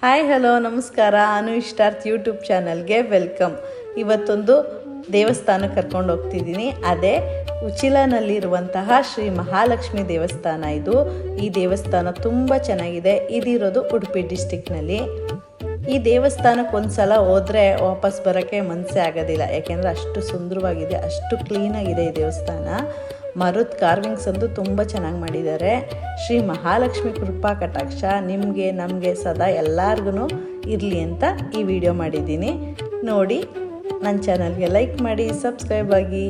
Hi hello ನಮಸ್ಕಾರ. ಅನು start YouTube ಚಾನಲ್ಗೆ welcome. ಇವತ್ತೊಂದು ದೇವಸ್ಥಾನಕ್ಕೆ ಕರ್ಕೊಂಡು ಹೋಗ್ತಿದ್ದೀನಿ. ಅದೇ ಉಚ್ಚಿಲನಲ್ಲಿರುವಂತಹ ಶ್ರೀ ಮಹಾಲಕ್ಷ್ಮಿ ದೇವಸ್ಥಾನ ಇದು. ಈ ದೇವಸ್ಥಾನ ತುಂಬ ಚೆನ್ನಾಗಿದೆ. ಇದಿರೋದು ಉಡುಪಿ ಡಿಸ್ಟಿಕ್ನಲ್ಲಿ. ಈ ದೇವಸ್ಥಾನಕ್ಕೆ ಒಂದು ಸಲ ಹೋದರೆ ವಾಪಸ್ ಬರೋಕ್ಕೆ ಮನಸ್ಸೇ ಆಗೋದಿಲ್ಲ, ಯಾಕೆಂದರೆ ಅಷ್ಟು ಸುಂದರವಾಗಿದೆ, ಅಷ್ಟು ಕ್ಲೀನಾಗಿದೆ ಈ ದೇವಸ್ಥಾನ. ಮರದ ಕಾರ್ವಿಂಗ್ಸ್ ಅಂತೂ ತುಂಬ ಚೆನ್ನಾಗಿ ಮಾಡಿದ್ದಾರೆ. ಶ್ರೀ ಮಹಾಲಕ್ಷ್ಮಿ ಕೃಪಾ ಕಟಾಕ್ಷ ನಿಮಗೆ ನಮಗೆ ಸದಾ ಎಲ್ಲರಿಗೂ ಇರಲಿ ಅಂತ ಈ ವಿಡಿಯೋ ಮಾಡಿದ್ದೀನಿ. ನೋಡಿ, ನನ್ನ ಚಾನಲ್ಗೆ ಲೈಕ್ ಮಾಡಿ, ಸಬ್ಸ್ಕ್ರೈಬ್ ಆಗಿ.